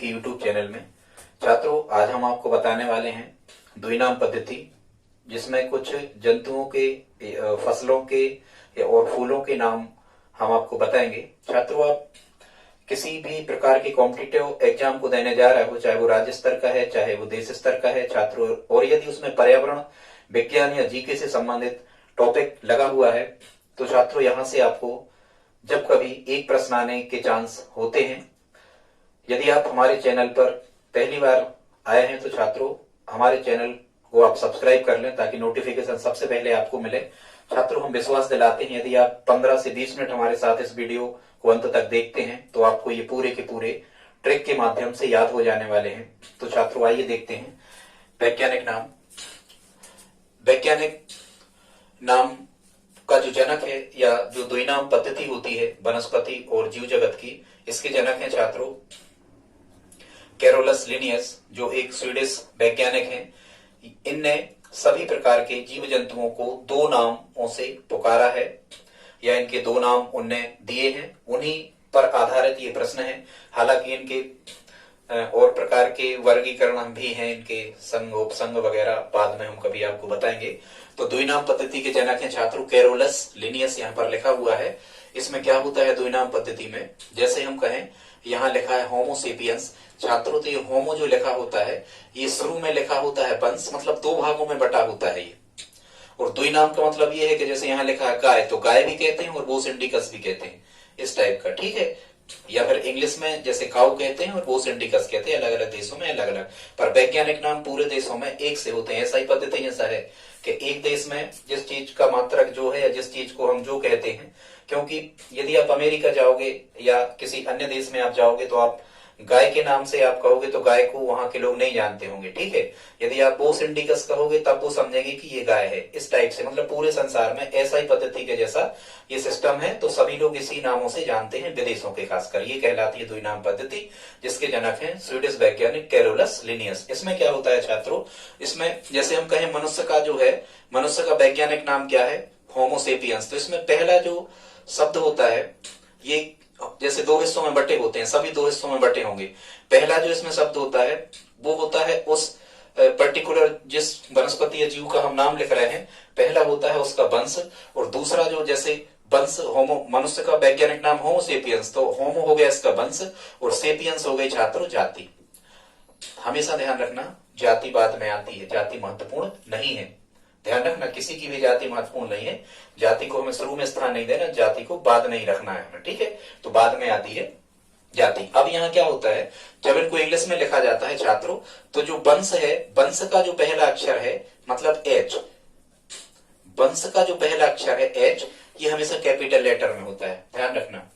के YouTube channel में। छात्रों, आज हम आपको बताने वाले हैं द्विनाम पद्धति, जिसमें कुछ जंतुओं के, फसलों के और फूलों के नाम हम आपको बताएंगे। छात्रों, आप किसी भी प्रकार के कॉम्पिटिटिव एग्जाम को देने जा रहे हो, चाहे वो राज्य स्तर का है, चाहे वो देश स्तर का है छात्रों, और यदि उसमें पर्यावरण विज्ञान या जीके से संबंधित टॉपिक लगा हुआ है, तो छात्रों यहाँ से आपको जब कभी एक प्रश्न आने के चांस होते हैं। यदि आप हमारे चैनल पर पहली बार आए हैं तो छात्रों हमारे चैनल को आप सब्सक्राइब कर लें, ताकि नोटिफिकेशन सबसे पहले आपको मिले। छात्रों, हम विश्वास दिलाते हैं यदि आप 15 से 20 मिनट हमारे साथ इस वीडियो को अंत तक देखते हैं तो आपको ये पूरे के पूरे ट्रिक के माध्यम से याद हो जाने वाले हैं। तो छात्रों आइए देखते हैं वैज्ञानिक नाम। वैज्ञानिक नाम का जो जनक है, या जो द्विनाम पद्धति होती है वनस्पति और जीव जगत की, इसके जनक हैं छात्रों कैरोलस लिनियस, जो एक स्वीडिश वैज्ञानिक हैं। इनने सभी प्रकार के जीव जंतुओं को दो नामों से पुकारा है, या इनके दो नाम उनने दिए हैं। उन्हीं पर आधारित ये प्रश्न है। हालांकि इनके और प्रकार के वर्गीकरण भी हैं, इनके संघ उपसंघ वगैरह बाद में हम कभी आपको बताएंगे। तो द्विनाम पद्धति के जनक हैं छात्रों कैरोलस लिनियस, यहाँ पर लिखा हुआ है। इसमें क्या होता है द्विनाम पद्धति में, जैसे हम कहें यहाँ लिखा है होमोसेपियंस। छात्रों, तो ये होमो जो लिखा होता है ये शुरू में लिखा होता है वंश, मतलब दो भागों में बटा होता है ये। और द्विनाम का मतलब ये है कि जैसे यहाँ लिखा है गाय, तो गाय भी कहते हैं और बोस इंडिकस भी कहते हैं, इस टाइप का, ठीक है। या फिर इंग्लिश में जैसे काउ कहते हैं और बोस इंडिकस कहते हैं, अलग अलग देशों में अलग अलग, पर वैज्ञानिक नाम पूरे देशों में एक से होते हैं। ऐसा ही पद्धति ऐसा है कि एक देश में जिस चीज का मात्रक जो है, या जिस चीज को हम जो कहते हैं, क्योंकि यदि आप अमेरिका जाओगे या किसी अन्य देश में आप जाओगे तो आप गाय के नाम से आप कहोगे तो गाय को वहां के लोग नहीं जानते होंगे, ठीक है। यदि आप बोस इंडिकस कहोगे तब वो समझेंगे कि ये गाय है, इस टाइप से। मतलब पूरे संसार में ऐसा ही पद्धति के जैसा ये सिस्टम है, तो सभी लोग इसी नामों से जानते हैं, विदेशों के खासकर। ये कहलाती है द्विनाम पद्धति, जिसके जनक हैं स्वीडिश वैज्ञानिक कैरोलस लिनियस। इसमें क्या होता है छात्रों, इसमें जैसे हम कहें मनुष्य का जो है, मनुष्य का वैज्ञानिक नाम क्या है, होमोसेपियंस। तो इसमें पहला जो शब्द होता है, ये जैसे दो हिस्सों में बटे होते हैं, सभी दो हिस्सों में बटे होंगे। पहला जो इसमें शब्द होता है वो होता है उस पर्टिकुलर जिस वनस्पति या जीव का हम नाम लिख रहे हैं, पहला होता है उसका वंश, और दूसरा जो जैसे वंश होमो, मनुष्य का वैज्ञानिक नाम होमोसेपियंस, तो होमो हो गया इसका वंश, और सेपियंस हो गई छात्रों जाति। हमेशा ध्यान रखना, जाति बाद में आती है, जाति महत्वपूर्ण नहीं है। ध्यान रखना, किसी की भी जाति महत्वपूर्ण नहीं है। जाति को हमें शुरू में स्थान नहीं देना, जाति को बाद नहीं रखना है हमें, ठीक है। तो बाद में आती है जाति। अब यहाँ क्या होता है, जब इनको इंग्लिश में लिखा जाता है छात्रों, तो जो वंश है, वंश का जो पहला अक्षर है, मतलब एच, वंश का जो पहला अक्षर है एच, ये हमेशा कैपिटल लेटर में होता है। ध्यान रखना,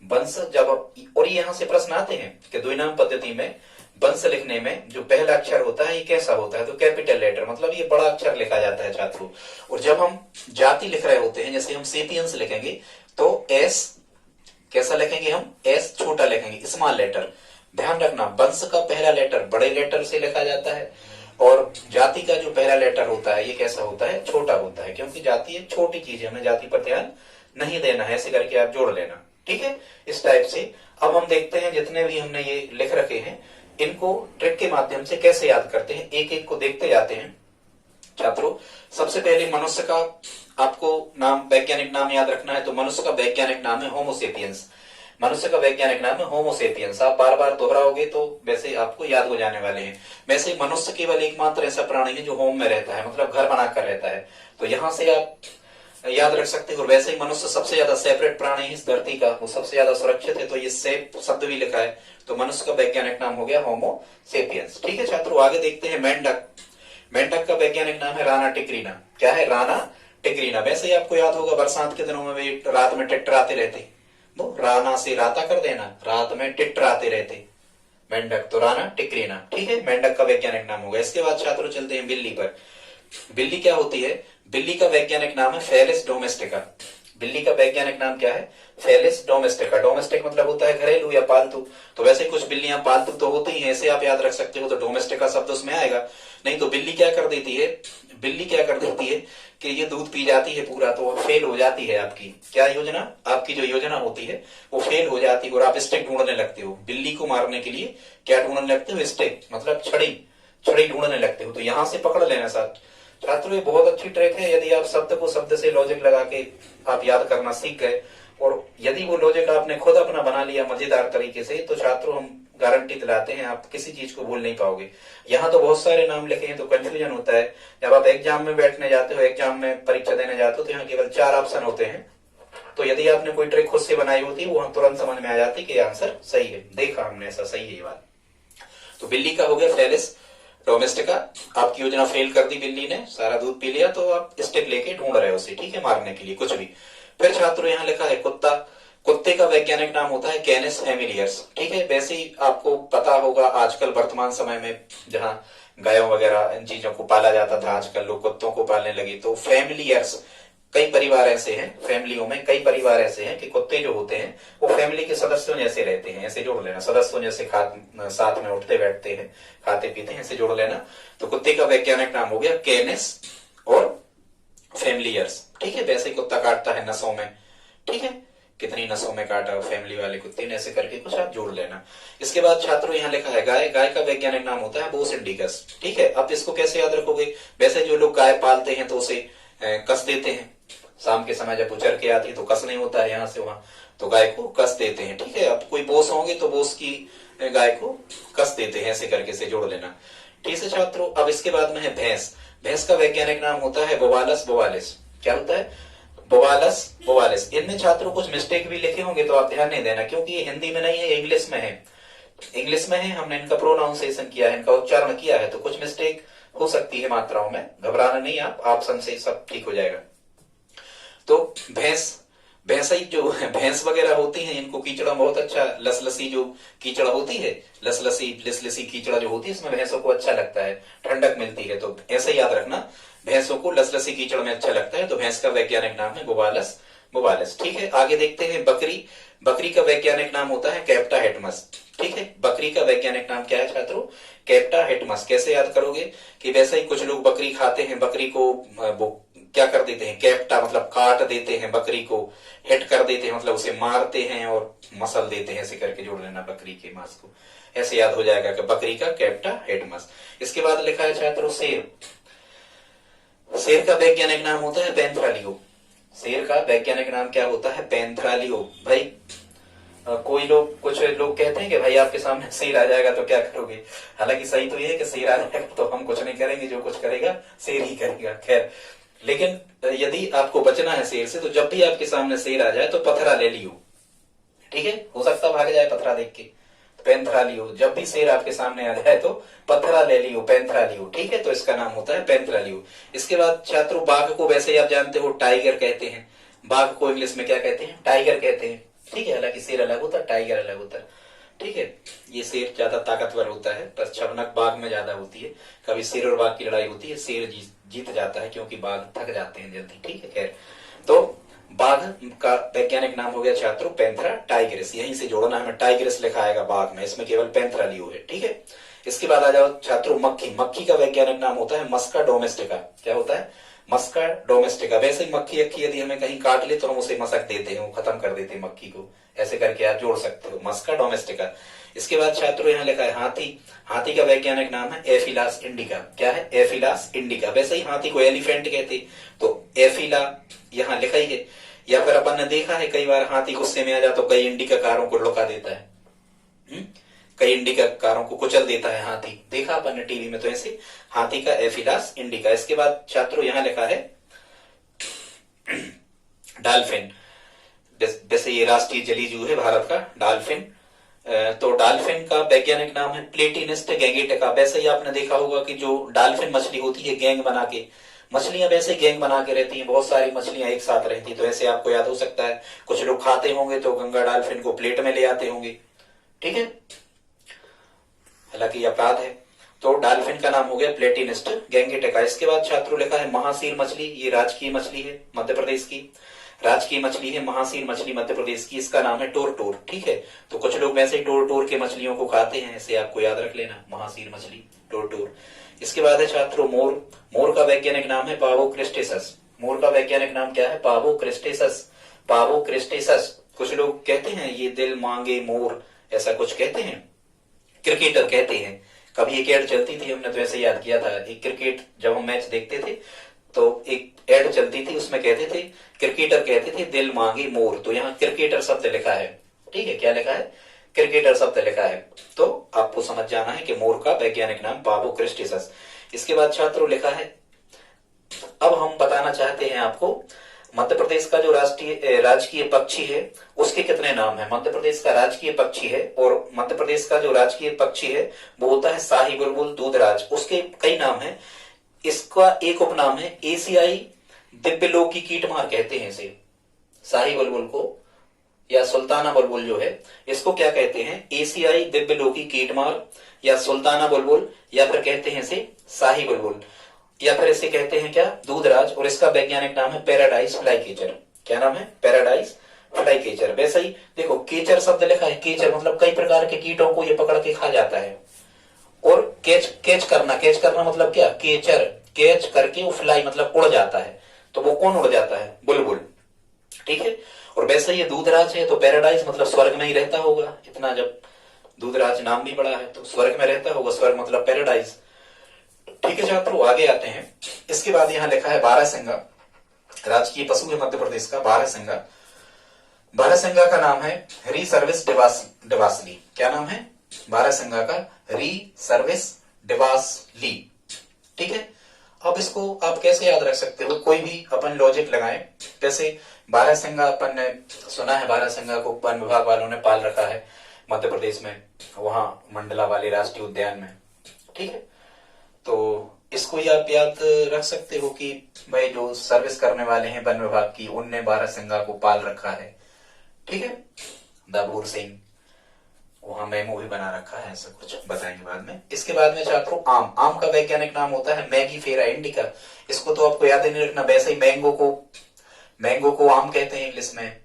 वंश जब, और ये यहाँ से प्रश्न आते हैं कि द्विनाम पद्धति में वंश लिखने में जो पहला अक्षर होता है ये कैसा होता है, तो कैपिटल लेटर, मतलब ये बड़ा अक्षर लिखा जाता है छात्रों। और जब हम जाति लिख रहे होते हैं, जैसे हम सेपियंस लिखेंगे तो एस कैसा लिखेंगे, हम एस छोटा लिखेंगे, स्मॉल लेटर। ध्यान रखना, वंश का पहला लेटर बड़े लेटर से लिखा जाता है, और जाति का जो पहला लेटर होता है ये कैसा होता है, छोटा होता है, क्योंकि जाति एक छोटी चीज है, हमें जाति पर ध्यान नहीं देना है। ऐसे करके आप जोड़ लेना, ठीक है, इस टाइप से। अब हम देखते हैं जितने भी हमने ये लिख रखे हैं, इनको ट्रिक के माध्यम से कैसे याद करते हैं, एक एक को देखते जाते हैं छात्रों। सबसे पहले मनुष्य का आपको नाम, वैज्ञानिक नाम याद रखना है, तो मनुष्य का वैज्ञानिक नाम है होमोसेपियंस। मनुष्य का वैज्ञानिक नाम है होमोसेपियंस। आप बार बार दोहराओगे तो वैसे आपको याद हो जाने वाले हैं। वैसे मनुष्य केवल एकमात्र ऐसा प्राणी है जो होम में रहता है, मतलब घर बनाकर रहता है, तो यहां से आप याद रख सकते हो। और वैसे ही मनुष्य सबसे ज्यादा सेपरेट प्राणी है इस धरती का, वो सबसे ज्यादा सुरक्षित है, तो ये सेप शब्द भी लिखा है, तो मनुष्य का वैज्ञानिक नाम हो गया होमोसेपियंस, ठीक है छात्रों। आगे देखते हैं मेंढक। मेंढक का वैज्ञानिक नाम है राना टिक्रीना। क्या है, राना टिक्रीना। वैसे ही आपको याद होगा बरसात के दिनों में वे रात में टिटराते रहते, तो राना से राता कर देना, रात में टिटराते रहते मेंढक, तो राना टिक्रीना, ठीक है, मेंढक का वैज्ञानिक नाम होगा। इसके बाद छात्रों चलते हैं बिल्ली पर। बिल्ली क्या होती है, बिल्ली का वैज्ञानिक नाम है फेलिस डोमेस्टिका। बिल्ली का वैज्ञानिक नाम क्या है? Felis domestica. डोमेस्टिक मतलब होता है घरेलू या पालतू। तो वैसे कुछ बिल्लियां पालतू तो होती ही हैं, ऐसे आप याद रख सकते हो, तो डोमेस्टिका शब्द उसमें आएगा। नहीं तो बिल्ली क्या कर देती है, बिल्ली क्या कर देती है कि ये दूध पी जाती है पूरा, तो फेल हो जाती है आपकी क्या योजना, आपकी जो योजना होती है वो फेल हो जाती है और आप स्टिक ढूंढने लगते हो। बिल्ली को मारने के लिए क्या ढूंढने लगते हो? स्टिक, मतलब छड़ी, छड़ी ढूंढने लगते हो। तो यहां से पकड़ लेना साथ छात्रों, ये बहुत अच्छी ट्रिक है। यदि आप शब्द को शब्द से लॉजिक लगा के आप याद करना सीख गए, और यदि वो लॉजिक आपने खुद अपना बना लिया मजेदार तरीके से, तो छात्रों हम गारंटी दिलाते हैं आप किसी चीज को भूल नहीं पाओगे। यहाँ तो बहुत सारे नाम लिखे हैं तो कंफ्यूजन होता है। जब आप एग्जाम में बैठने जाते हो, एग्जाम में परीक्षा देने जाते हो, तो यहाँ केवल 4 ऑप्शन होते हैं। तो यदि आपने कोई ट्रिक खुद से बनाई होती है, वो तुरंत समझ में आ जाती कि आंसर सही है, देखा हमने ऐसा सही है ये बात। तो बिल्ली का हो गया फेलिस डोमेस्टिका। आपकी योजना फेल कर दी, बिल्ली ने सारा दूध पी लिया, तो आप स्टिक लेके ढूंढ रहे हो उसे, ठीक है, मारने के लिए कुछ भी। फिर छात्रों यहाँ लिखा है कुत्ता। कुत्ते का वैज्ञानिक नाम होता है कैनिस फैमिलियर्स, ठीक है। वैसे ही आपको पता होगा आजकल वर्तमान समय में जहां गायों वगैरह इन चीजों को पाला जाता था, आजकल लोग कुत्तों को पालने लगे। तो फैमिलियर्स, कई परिवार ऐसे हैं, फैमिलियों में कई परिवार ऐसे हैं कि कुत्ते जो होते हैं वो फैमिली के सदस्यों जैसे रहते हैं, ऐसे जोड़ लेना, सदस्यों जैसे साथ में उठते बैठते हैं, खाते पीते हैं, ऐसे जोड़ लेना। तो कुत्ते का वैज्ञानिक नाम हो गया कैनिस और फैमिलियर्स, ठीक है। वैसे कुत्ता काटता है नसों में, ठीक है, कितनी नसों में काटा फैमिली वाले कुत्ते ने, ऐसे करके कुछ आप जोड़ लेना। इसके बाद छात्रों यहाँ लिखा है गाय। गाय का वैज्ञानिक नाम होता है बोस इंडिकस, ठीक है। अब इसको कैसे याद रखोगे? वैसे जो लोग गाय पालते हैं तो उसे कस देते हैं, शाम के समय जब वो चर के आती है तो कस नहीं होता है यहाँ से वहां, तो गाय को कस देते हैं, ठीक है। अब कोई बोस होंगे तो बोस की गाय को कस देते हैं, ऐसे करके से जोड़ लेना, ठीक है छात्रों। अब इसके बाद में है भैंस। भैंस का वैज्ञानिक नाम होता है बोवालस बोवालिस। क्या होता है? बोवालस बोवालिस। इनमें छात्रों कुछ मिस्टेक भी लिखे होंगे तो आप ध्यान नहीं देना, क्योंकि ये हिंदी में नहीं है, इंग्लिश में है। इंग्लिश में है, हमने इनका प्रोनाउंसिएशन किया है, इनका उच्चारण किया है, तो कुछ मिस्टेक हो सकती है मात्राओं में, घबराना नहीं आप, ऑप्शन से सब ठीक हो जाएगा। तो भैंसई जो भैंस वगैरह होती हैं, इनको कीचड़ा बहुत अच्छा, लसलसी जो कीचड़ होती है, लसलसी कीचड़ा जो होती है, इसमें भैंसों को अच्छा लगता है, ठंडक मिलती है। तो ऐसा याद रखना, भैंसों को लसलसी कीचड़ में अच्छा लगता है। तो भैंस का वैज्ञानिक नाम है बोवालस बोवालिस, ठीक है। आगे देखते हैं बकरी। बकरी का वैज्ञानिक नाम होता है कैप्टा हेटमस, ठीक है। बकरी का वैज्ञानिक नाम क्या है छात्रों? कैप्टा हेटमस। कैसे याद करोगे कि वैसे ही कुछ लोग बकरी खाते हैं, बकरी को वो क्या कर देते हैं, कैप्टा मतलब काट देते हैं बकरी को, हिट कर देते हैं मतलब उसे मारते हैं और मसल देते हैं, ऐसे करके जोड़ लेना बकरी के मांस को, ऐसे याद हो जाएगा कि बकरी का कैप्टा हेटमस। इसके बाद लिखा है छात्रों शेर। शेर का वैज्ञानिक नाम होता है पैंथ्रालियो। शेर का वैज्ञानिक नाम क्या होता है? पैंथ्रालियो। भाई कोई लोग, कुछ लोग कहते हैं कि भाई आपके सामने शेर आ जाएगा तो क्या करोगे? हालांकि सही तो ये है कि शेर आ जाएगा तो हम कुछ नहीं करेंगे, जो कुछ करेगा शेर ही करेगा, खैर। लेकिन यदि आपको बचना है शेर से, तो जब भी आपके सामने शेर आ जाए तो पथरा ले लियो, ठीक है। हो सकता भाग जाए पथरा देख के, पैंथरा लियो। जब भी शेर आपके सामने आ जाए तो पथरा ले लियो, पैंथरा लियो, ठीक है। तो इसका नाम होता है पैंथरा लियो। इसके बाद छात्रों बाघ को वैसे ही आप जानते हो टाइगर कहते हैं। बाघ को इंग्लिश में क्या कहते हैं? टाइगर कहते हैं, ठीक है। हालांकि शेर अलग होता है, टाइगर अलग होता है, ठीक है। ये शेर ज्यादा ताकतवर होता है, पर छवनक बाघ में ज्यादा होती है। कभी शेर और बाघ की लड़ाई होती है, शेर जीत जाता है क्योंकि बाघ थक जाते हैं जल्दी, ठीक है। खैर, तो बाघ का वैज्ञानिक नाम हो गया छात्रों पैंथरा टाइग्रिस। यहीं से जोड़ना है, टाइग्रिस लिखा आएगा बाघ में, इसमें केवल पैंथरा लियो है, ठीक है। इसके बाद आ जाओ छात्रों मक्खी। मक्खी का वैज्ञानिक नाम होता है मस्का डोमेस्टिका। क्या होता है? मस्का डोमेस्टिका। वैसे ही मक्खी अक्खी यदि हमें कहीं काट ले तो हम उसे मसक देते हैं, वो खत्म कर देते हैं मक्खी को, ऐसे करके आप जोड़ सकते हो, मस्का डोमेस्टिका। इसके बाद छात्रों यहाँ लिखा है हाथी। हाथी का वैज्ञानिक नाम है एफिलास इंडिका। क्या है? एफिलास इंडिका। वैसे ही हाथी को एलिफेंट कहते, तो एफिला यहाँ लिखा ही है। या फिर अपन ने देखा है कई बार हाथी गुस्से में आ जाता तो कई इंडिका कारों को लुका देता है, कई इंडिका कारों को कुचल देता है हाथी, देखा अपन ने टीवी में। तो ऐसे हाथी का एफिलास इंडिका। इसके बाद छात्रों यहाँ लिखा है डॉल्फिन। जैसे ये राष्ट्रीय जलीय जीव है भारत का डॉल्फिन। तो डॉल्फिन का वैज्ञानिक नाम है प्लेटिनिस्ट गैंगेटिका। वैसे ही आपने देखा होगा कि जो डॉल्फिन मछली होती है गैंग बना के, मछलियां वैसे गैंग बना के रहती हैं, बहुत सारी मछलियां एक साथ रहती, तो ऐसे आपको याद हो सकता है। कुछ लोग खाते होंगे तो गंगा डॉल्फिन को प्लेट में ले आते होंगे, ठीक है, हालांकि अपराध है। तो डॉल्फिन का नाम हो गया प्लेटिनिस्ट गैंगेटिका। इसके बाद छात्रों लिखा है महासीर मछली। ये राजकीय मछली है मध्य प्रदेश की। राजकीय मछली है महासीर मछली मध्य प्रदेश की, इसका नाम है टोर टोर। ठीक है, तो कुछ लोग वैसे ही टोर टोर के मछलियों को खाते हैं, ऐसे आपको याद रख लेना, महासीर मछली टोर टोर। इसके बाद है छात्रों मोर। मोर का वैज्ञानिक नाम है पावो क्रिस्टेसस। मोर का वैज्ञानिक नाम क्या है? पावो क्रिस्टेसस। पावो क्रिस्टेसस। कुछ लोग कहते हैं ये दिल मांगे मोर, ऐसा कुछ कहते हैं, क्रिकेटर कहते हैं। कभी एक एड चलती थी, हमने तो ऐसे याद किया था, एक क्रिकेट जब हम मैच देखते थे तो एक एड चलती थी, उसमें कहते थे, क्रिकेटर कहते थे दिल मांगे मोर, तो यहाँ क्रिकेटर शब्द लिखा है। ठीक है, क्या लिखा है? क्रिकेटर शब्द लिखा है। तो आपको समझ जाना है कि मोर का वैज्ञानिक नाम पावो क्रिस्टेसस। इसके बाद छात्रों लिखा है, अब हम बताना चाहते हैं आपको मध्य प्रदेश का जो राजकीय पक्षी है उसके कितने नाम है। मध्य प्रदेश का राजकीय पक्षी है, और मध्य प्रदेश का जो राजकीय पक्षी है वो होता है शाही बुलबुल दूधराज। उसके कई नाम है। इसका एक उपनाम है एशियाई दिव्यलोकी कीटमार, कहते हैं इसे। शाही बुलबुल को या सुल्ताना बुलबुल जो है, इसको क्या कहते हैं? एशियाई दिव्यलोकी कीटमार या सुल्ताना बुलबुल, या फिर कहते हैं इसे शाही बुलबुल, या फिर इसे कहते हैं क्या? दूधराज। और इसका वैज्ञानिक नाम है पैराडाइज फ्लाई केचर। क्या नाम है? Paradise fly केचर। वैसे ही देखो केचर शब्द लिखा है, केचर मतलब कई प्रकार के कीटों को ये पकड़ के खा जाता है। और कैच करना मतलब क्या? केचर, कैच करके वो फ्लाई मतलब उड़ जाता है, तो वो कौन उड़ जाता है? बुलबुल। ठीक है, और वैसे ये दूधराज है तो पैराडाइज मतलब स्वर्ग में ही रहता होगा, इतना जब दूधराज नाम भी बड़ा है तो स्वर्ग में रहता होगा, स्वर्ग मतलब पैराडाइज। ठीक है छात्रों, आगे आते हैं। इसके बाद यहाँ लिखा है बारहसिंगा। राजकीय पशु है मध्य प्रदेश का बारहसिंगा। बारहसिंगा का नाम है री सर्विस डिवासली। क्या नाम है बारहसिंगा का? री सर्विस डिवासली। ठीक है, अब इसको आप कैसे याद रख सकते हो? कोई भी अपन लॉजिक लगाएं। जैसे बारहसिंगा अपन ने सुना है, बारहसिंगा को वन विभाग वालों ने पाल रखा है मध्य प्रदेश में, वहां मंडला वाले राष्ट्रीय उद्यान में। ठीक है, तो इसको ही आप याद रख सकते हो कि भाई जो सर्विस करने वाले हैं वन विभाग की, उनने बारहसिंगा को पाल रखा है। ठीक है, दाबूर सिंह, वहां मेमो भी बना रखा है, ऐसा कुछ बताएंगे बाद में। इसके बाद में छात्रों आम। आम का वैज्ञानिक नाम होता है मैगीफेरा इंडिका। इसको तो आपको याद ही नहीं रखना, वैसे ही मैंगो को आम कहते हैं इंग्लिश में,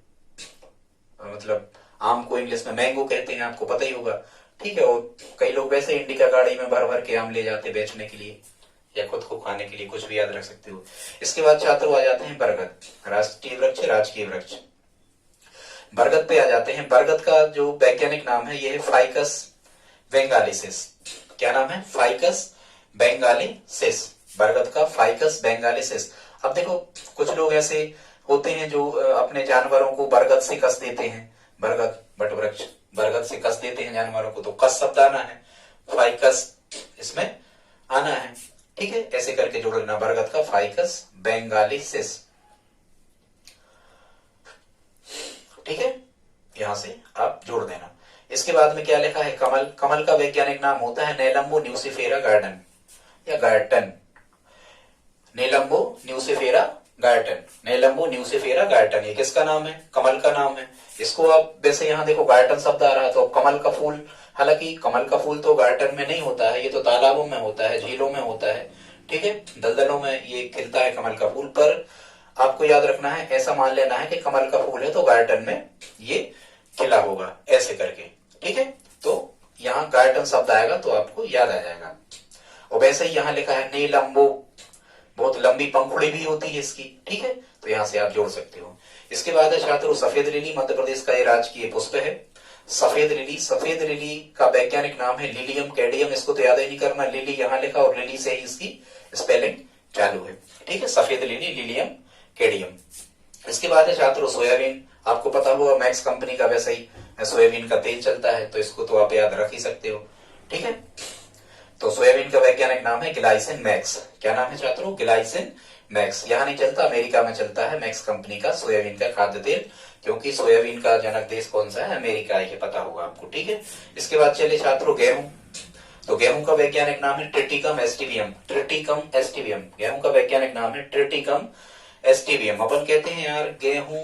मतलब आम को इंग्लिश में मैंगो कहते हैं, आपको पता ही होगा। ठीक है, और कई लोग वैसे इंडिका गाड़ी में भर भर के आम ले जाते बेचने के लिए या खुद को खाने के लिए, कुछ भी याद रख सकते हो। इसके बाद छात्रों आ जाते हैं बरगद। राष्ट्रीय वृक्ष, राजकीय वृक्ष। बरगद पे आ जाते हैं। बरगद का जो वैज्ञानिक नाम है ये है फाइकस बेंगालिसिस। क्या नाम है? फाइकस बेंगालिसिस। बरगद का फाइकस बेंगालिसिस। अब देखो कुछ लोग ऐसे होते हैं जो अपने जानवरों को बरगद से कस देते हैं, बरगद बट वृक्ष बरगद से कस देते हैं जानवरों को, तो कस शब्द आना है, फाइकस इसमें आना है। ठीक है, ऐसे करके जोड़ लेना, बरगद का फाइकस बेंगालिसिस। ठीक है, यहां से आप जोड़ देना। इसके बाद में क्या लिखा है? कमल। कमल का वैज्ञानिक नाम होता है नेलम्बो न्यूसिफेरा गार्डन या गार्टन। नेलम्बो न्यूसिफेरा गार्टन, नेलम्बो न्यूसिफेरा गार्टन, ये किसका नाम है? कमल का नाम है। इसको आप वैसे यहाँ देखो गार्टन शब्द आ रहा है, तो कमल का फूल, हालांकि कमल का फूल तो गार्टन में नहीं होता है, ये तो तालाबों में होता है, झीलों में होता है। ठीक है, दलदलों में ये खिलता है कमल का फूल। पर आपको याद रखना है, ऐसा मान लेना है कि कमल का फूल है तो गार्टन में ये खिला होगा, ऐसे करके। ठीक है, तो यहाँ गार्टन शब्द आएगा तो आपको याद आ जाएगा। और वैसे ही यहाँ लिखा है नीलम्बो, बहुत लंबी पंखुड़ी भी होती है इसकी। ठीक है, तो यहाँ से आप जोड़ सकते हो। इसके बाद है छात्रों सफेद लिली। मध्य प्रदेश का ये राजकीय पुष्प है सफेद लिली। सफेद लिली का वैज्ञानिक नाम है लिलियम कैडियम। इसको तो याद ही नहीं करना, लिली यहाँ लिखा और लिली से ही इसकी स्पेलिंग चालू है। ठीक है, सफेद लिली, लिलियम कैडियम। इसके बाद है छात्रों सोयाबीन। आपको पता होगा मैक्स कंपनी का वैसे ही सोयाबीन का तेल चलता है, तो इसको तो आप याद रख ही सकते हो। ठीक है, तो सोयाबीन का वैज्ञानिक नाम है ग्लाइसिन मैक्स। क्या नाम है छात्रों? Glycine max. यहाँ नहीं चलता, अमेरिका में चलता है मैक्स कंपनी का सोयाबीन का खाद्य तेल, क्योंकि सोयाबीन का जनक देश कौन सा है? अमेरिका, ये पता होगा आपको। ठीक है, इसके बाद चले छात्रों गेहूं। तो गेहूं का वैज्ञानिक नाम है ट्रिटिकम एस्टिवियम। ट्रिटिकम एस्टिवियम, गेहूं का वैज्ञानिक नाम है ट्रिटिकम एस्टिवियम। अपन कहते हैं यार गेहूं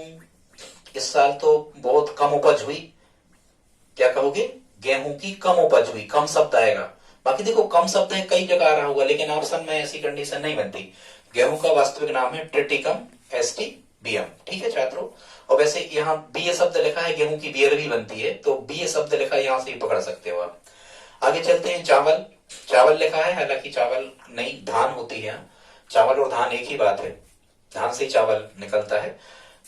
इस साल तो बहुत कम उपज हुई, क्या कहोगे? गेहूं की कम उपज हुई, कम शब्द आएगा। बाकी देखो कम शब्द है कई जगह आ रहा होगा, लेकिन ऑप्शन में ऐसी कंडीशन नहीं बनती। गेहूं का वास्तविक नाम है ट्रिटिकम एस्टिवियम। बीएम। ठीक है छात्रों, और वैसे यहाँ बीए शब्द लिखा है, गेहूं की बियर भी बनती है, तो बीए शब्द लिखा है, यहाँ से ही पकड़ सकते हो आप। आगे चलते हैं, चावल। चावल लिखा है, हालांकि चावल नहीं, धान होती है। चावल और धान एक ही बात है, धान से चावल निकलता है।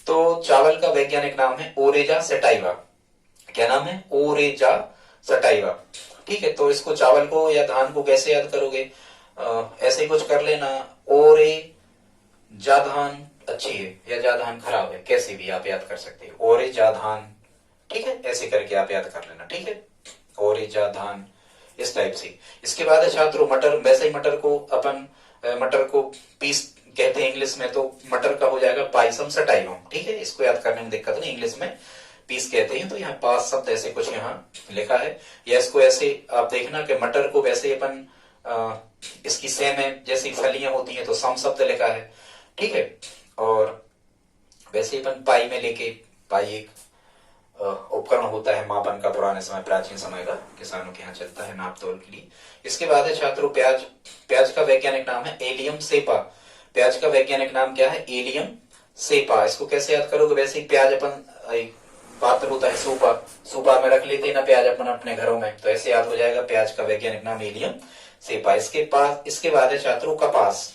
तो चावल का वैज्ञानिक नाम है ओरेजा सेटाइवा। क्या नाम है? Oryza sativa. ठीक है, तो इसको चावल को या धान को कैसे याद करोगे? ऐसे कुछ कर लेना, ओरे जाधान अच्छी है या जाधान खराब है, कैसे भी आप याद कर सकते हो, ओरे जाधान। ठीक है, ऐसे करके आप याद कर लेना। ठीक है, ओरे जाधान, इस टाइप से। इसके बाद है छात्रों मटर। वैसे ही मटर को अपन मटर को पीस कहते हैं इंग्लिश में, तो मटर का हो जाएगा पाइसम सटाइवम। ठीक है, इसको याद करने में दिक्कत नहीं, इंग्लिश में पीस कहते हैं। तो यहाँ पास शब्द ऐसे कुछ यहाँ लिखा है, या इसको ऐसे आप देखना कि मटर को वैसे अपन इसकी सेम है जैसी फलियां होती हैं तो सम शब्द लिखा है। ठीक है, और वैसे अपन पाई में लेके, पाई एक उपकरण होता है मापन का, पुराने समय प्राचीन समय का किसानों के यहाँ चलता है नाप तोल के लिए। इसके बाद है छात्रों प्याज। प्याज का वैज्ञानिक नाम है एलियम सेपा। प्याज का वैज्ञानिक नाम क्या है? Allium cepa. इसको कैसे याद करोगे? वैसे ही प्याज अपन पात्र होता है सूपा, सूपा में रख लेते हैं ना प्याज अपन अपने घरों में, तो ऐसे याद हो जाएगा प्याज का वैज्ञानिक नाम एलियम सेपा। इसके बाद है छात्रों कपास।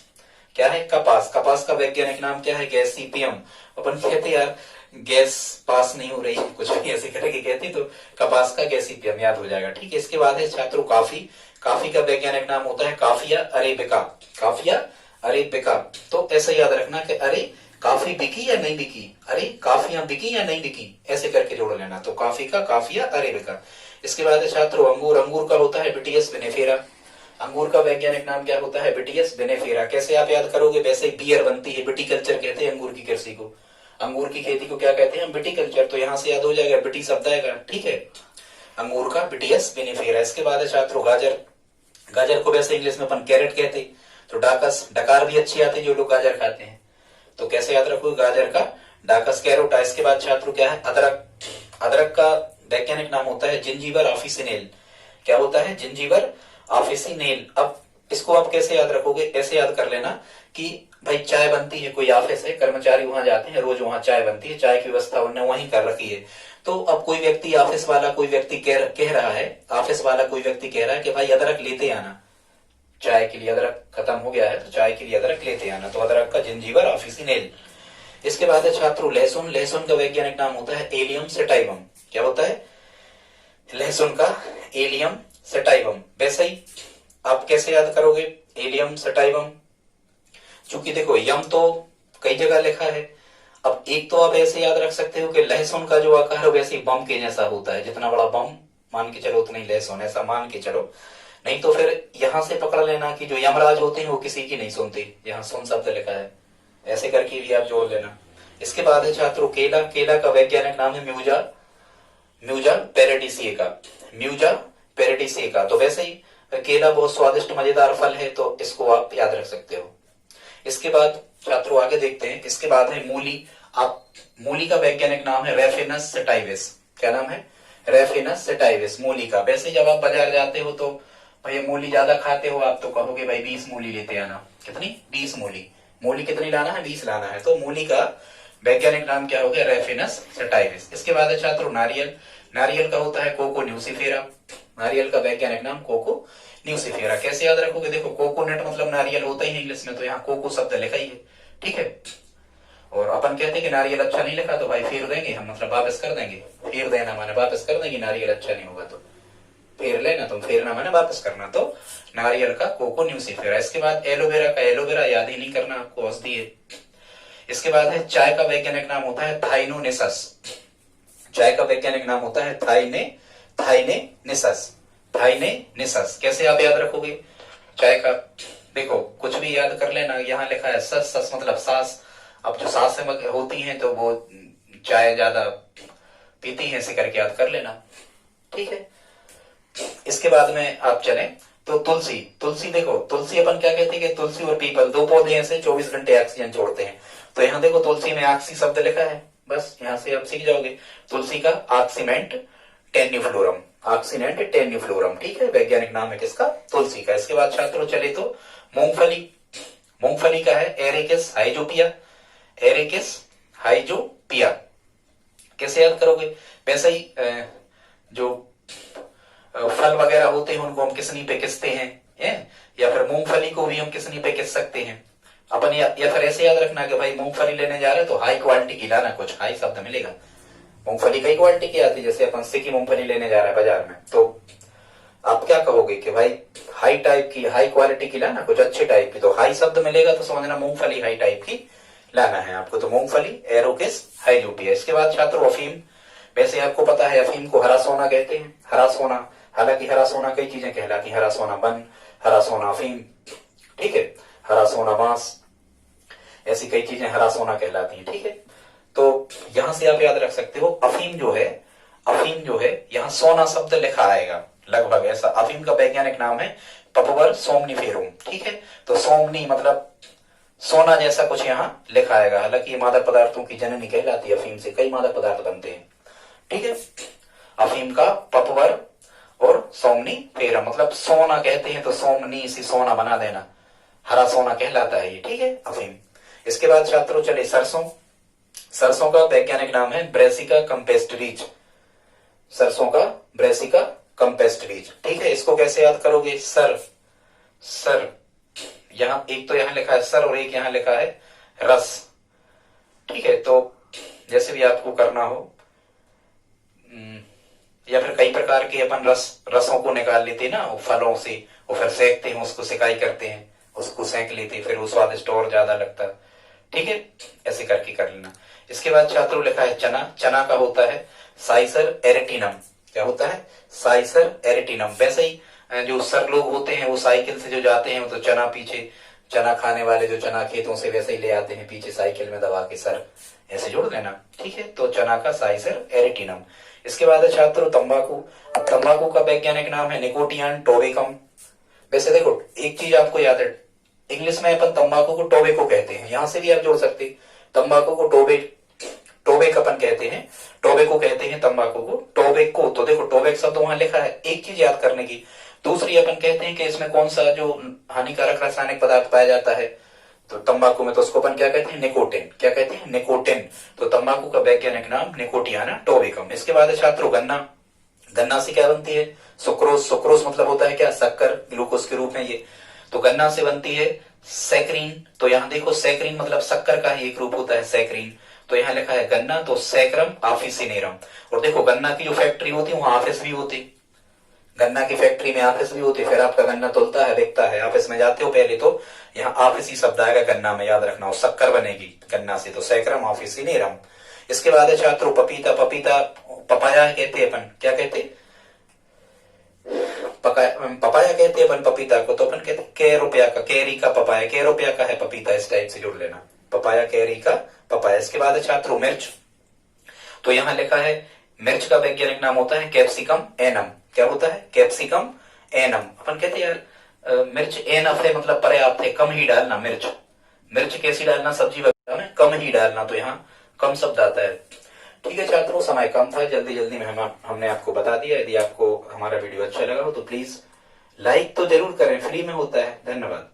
क्या है? कपास। कपास का वैज्ञानिक नाम क्या है? गैसीपियम। अपन कहते यार गैस पास नहीं हो रही है, कुछ भी ऐसे करके कहते, तो कपास का गैसीपियम याद हो जाएगा। ठीक है, इसके बाद है छात्रों काफी। काफी का वैज्ञानिक नाम होता है काफिया अरेबिका। काफिया अरेबिका। तो ऐसा याद रखना कि अरे काफी बिकी या नहीं बिकी, अरे काफियां बिकी या नहीं बिकी, ऐसे करके जोड़ लेना। तो काफी का काफिया अरेबिका। इसके बाद है छात्रों अंगूर। अंगूर का होता है बिटियस विनेफेरा। अंगूर का वैज्ञानिक नाम क्या होता है? बिटियस विनेफेरा। कैसे आप याद करोगे? वैसे ही बियर बनती है, विटिकल्चर कहते हैं अंगूर की कृषि को, अंगूर की खेती को क्या कहते हैं? विटिकल्चर। तो यहाँ से याद हो जाएगा, बिटी शब्द आएगा। ठीक है, अंगूर का बिटियस विनेफेरा। इसके बाद है छात्रों गाजर। गाजर को वैसे इंग्लिश में अपन कैरेट कहते, तो डाकस डकार भी अच्छी आती जो लोग गाजर खाते हैं, तो कैसे याद रखोगे? गाजर का डाकस कैरोटा। इसके बाद छात्रों क्या है? अदरक। अदरक का वैज्ञानिक नाम होता है जिंजीवर ऑफिसिनेल। क्या होता है? जिंजीवर ऑफिसिनेल। अब इसको आप कैसे याद रखोगे? ऐसे याद कर लेना कि भाई चाय बनती है, कोई ऑफिस है, कर्मचारी वहां जाते हैं, रोज वहां चाय बनती है, चाय की व्यवस्था उन्होंने वहीं कर रखी है। तो अब कोई व्यक्ति ऑफिस वाला कोई व्यक्ति कह रहा है, ऑफिस वाला कोई व्यक्ति कह रहा है कि भाई अदरक लेते आना, चाय के लिए अदरक खत्म हो गया है तो चाय के लिए अदरक लेते आना, तो अदरक का जिंजीवर ऑफिसिनेल। इसके बाद है छात्रों लहसुन। लहसुन का वैज्ञानिक नाम होता है एलियम सेटाइवम। क्या होता है? लहसुन का एलियम सेटाइवम। वैसे ही आप कैसे याद करोगे एलियम सेटाइवम? चूंकि देखो यम तो कई जगह लिखा है, अब एक तो आप ऐसे याद रख सकते हो कि लहसुन का जो आकार है वैसे बम के जैसा होता है, जितना बड़ा बम मान के चलो उतना ही लहसुन, ऐसा मान के चलो। नहीं तो फिर यहां से पकड़ लेना कि जो यमराज होते हैं वो किसी की नहीं सुनते, यहाँ सुन शब्द लिखा है, ऐसे करके भी आप जोड़ लेना। इसके बाद है छात्रों केला। केला का वैज्ञानिक नाम है म्यूजा। म्यूजा पेरेडिसिएका। म्यूजा पेरेडिसिएका। तो वैसे ही केला बहुत स्वादिष्ट मजेदार फल है, तो इसको आप याद रख सकते हो। इसके बाद छात्रों आगे देखते हैं, इसके बाद है मूली। आप मूली का वैज्ञानिक नाम है रेफिनस सेटाइविस। क्या नाम है? रेफिनस सेटाइविस मूली का। वैसे जब आप बाजार जाते हो तो भाई मूली ज्यादा खाते हो आप, तो कहोगे भाई 20 मूली लेते आना। कितनी? 20 मूली। मूली कितनी लाना है? 20 लाना है। तो मूली का वैज्ञानिक नाम क्या हो गया? रेफिनस सेटाइविस। इसके बाद है छात्रों नारियल। नारियल का होता है कोको न्यूसिफेरा। नारियल का वैज्ञानिक नाम कोको न्यूसिफेरा। कैसे याद रखोगे? देखो कोकोनट मतलब नारियल होता ही है इंग्लिश में, तो यहाँ कोको शब्द लिखा ही है। ठीक है, और अपन कहते हैं कि नारियल अच्छा नहीं लिखा तो भाई फेर देंगे हम, मतलब वापस कर देंगे। फेर देना माने वापस कर देंगे, नारियल अच्छा नहीं होगा तो फेर लेना, तुम फेरना माने वापस करना। तो नारियल का कोको न्यूसिफेरा। इसके बाद एलोवेरा का एलोवेरा याद ही नहीं करना आपको, औषधि है। इसके बाद है चाय का वैज्ञानिक नाम होता है थाइनोनेसस। चाय का वैज्ञानिक नाम होता है थाइनेनेसस। थाइनेनेसस। कैसे आप याद रखोगे चाय का? देखो कुछ भी याद कर लेना, यहाँ लिखा है सस। सस मतलब सास। अब जो सास होती हैं तो वो चाय ज्यादा पीती हैं, ऐसे करके याद कर लेना। ठीक है, इसके बाद में आप चलें तो तुलसी। तुलसी देखो, तुलसी अपन क्या कहते हैं कि तुलसी और पीपल दो पौधे ऐसे 24 घंटे ऑक्सीजन छोड़ते हैं, तो यहाँ देखो तुलसी में ऑक्सी शब्द लिखा है, बस यहाँ से आप सीख जाओगे। तुलसी का ऑक्सीमेंट टेन्यूफ्लोरम। ऑक्सीमेंट टेन्यूफ्लोरम। ठीक है, वैज्ञानिक नाम है किसका? तुलसी का। इसके बाद छात्रों चले तो मूंगफली। मूंगफली का है एरेकिस हाइजोपिया। एरेकिस हाइजोपिया। कैसे याद करोगे? वैसे ही जो फल वगैरह होते हैं उनको हम किसनी पे किसते हैं, या फिर मूंगफली को भी हम किसनी पे किस सकते हैं अपन, या फिर ऐसे याद रखना कि भाई मूंगफली लेने जा रहे हैं तो हाई क्वालिटी की लाना, कुछ हाई शब्द मिलेगा। मूंगफली कई क्वालिटी की आती है, जैसे अपन सिक्की मूंगफली लेने जा रहे हैं बाजार में, तो आप क्या कहोगे कि भाई हाई टाइप की, हाई क्वालिटी की लाना, कुछ अच्छे टाइप की। तो हाई शब्द मिलेगा तो समझना मूंगफली हाई टाइप की लाना है आपको। तो मूंगफली, एरोकिस, हाइजोपिया। इसके बाद छात्रों अफीम। वैसे आपको पता है अफीम को हरा सोना कहते हैं, हरा सोना। हालांकि हरा सोना कई चीजें कहलाती, हरा सोना बन, हरा सोना अफीम, ठीक है, हरा सोना बांस, ऐसी कई चीजें हरा सोना कहलाती हैं, ठीक है। तो यहां से आप याद रख सकते हो अफीम जो है, अफीम जो है यहाँ सोना शब्द लिखा आएगा लगभग ऐसा। अफीम का वैज्ञानिक नाम है पपवर सोमनिफेरुम, ठीक है। तो सोमनी मतलब सोना जैसा कुछ यहाँ लिखा आएगा। हालांकि ये मादक पदार्थों की जननी कहलाती है, अफीम से कई मादक पदार्थ बनते हैं, ठीक है। अफीम का पपवर और सोमनिफेरम मतलब सोना कहते हैं, तो सोमनी से सोना बना देना, हरा सोना कहलाता है ये, ठीक है, अफीम। इसके बाद छात्रों चले सरसों। सरसों का वैज्ञानिक नाम है ब्रेसिका कंपेस्टरीज। सरसों का ब्रेसिका कंपेस्टरीज, ठीक है। इसको कैसे याद करोगे? सर, सर, यहां एक तो यहां लिखा है सर और एक यहां लिखा है रस, ठीक है। तो जैसे भी आपको करना हो, या फिर कई प्रकार के अपन रसों को निकाल लेते हैं ना फलों से, और फिर सेकते हैं, उसको सिकाई करते हैं, उसको सेक लेते हैं, फिर वो स्वादिष्ट और ज्यादा लगता है, ठीक है। ऐसे करके कर लेना। इसके बाद छात्रों लिखा है चना। चना का होता है साइसर एरेटिनम। क्या होता है? साइसर एरेटिनम। वैसे ही जो सर लोग होते हैं वो साइकिल से जो जाते हैं, तो चना पीछे, चना खाने वाले जो चना खेतों से वैसे ही ले आते हैं पीछे साइकिल में दबा के, सर ऐसे जोड़ देना, ठीक है। तो चना का साइसर एरेटिनम। इसके बाद है छात्रों तंबाकू। अब तंबाकू का वैज्ञानिक नाम है निकोटियान टोबेकम। वैसे देखो एक चीज आपको याद है, इंग्लिश में अपन तंबाकू को टोबेको कहते हैं, यहां से भी आप जोड़ सकते, तंबाकू को टोबेक अपन कहते हैं, टोबेको कहते हैं तंबाकू को, टोबेको। तो देखो टोबेक शब्द वहां लिखा है, एक चीज याद करने की। दूसरी अपन कहते हैं कि इसमें कौन सा जो हानिकारक रासायनिक पदार्थ पाया जाता है तो तंबाकू में, तो उसको अपन क्या कहते हैं? निकोटिन। क्या कहते हैं? निकोटिन। तो तंबाकू का वैज्ञानिक नाम निकोटियाना टोबेकम। इसके बाद है छात्रों गन्ना। गन्ना से क्या बनती है? सुक्रोज। सुक्रोज मतलब होता है क्या? शक्कर, ग्लूकोज के रूप में ये। तो गन्ना से बनती है सैकरीन। तो यहाँ देखो सैकरीन मतलब शक्कर का ही एक रूप होता है सैकरीन। तो यहाँ लिखा है गन्ना, तो सैक्रम ऑफिसिनेरम। और देखो गन्ना की जो फैक्ट्री होती है वहां ऑफिस भी होती, गन्ना की फैक्ट्री में ऑफिस भी होती, फिर आपका गन्ना तुलता है, बिकता है, ऑफिस में जाते हो पहले तो यहाँ ऑफिस ही शब्द आएगा गन्ना में, याद रखना। शक्कर बनेगी गन्ना से, तो सैक्रम ऑफिसिनेरम। इसके बाद है छात्रों पपीता। पपीता पपाया कहते हैं अपन, क्या कहते? पपाया कहते हैं अपन पपीता को, तो अपन कहते हैं ₹1 का, कैरी का पपाया, ₹1 का है पपीता, इस टाइप से जोड़ लेना, पपाया कैरी का पपाया। इसके बाद है छात्रों मिर्च। तो यहां लिखा है मिर्च का वैज्ञानिक नाम होता है कैप्सिकम एनम। क्या होता है? Capsicum annuum. अपन कहते हैं यार मिर्च एनफ है मतलब पर्याप्त है, कम ही डालना मिर्च। मिर्च कैसी डालना? सब्जी वगैरह में कम ही डालना, तो यहाँ कम शब्द आता है, ठीक है छात्रों। समय कम था, जल्दी जल्दी में हमने आपको बता दिया। यदि आपको हमारा वीडियो अच्छा लगा हो तो प्लीज लाइक तो जरूर करें, फ्री में होता है। धन्यवाद।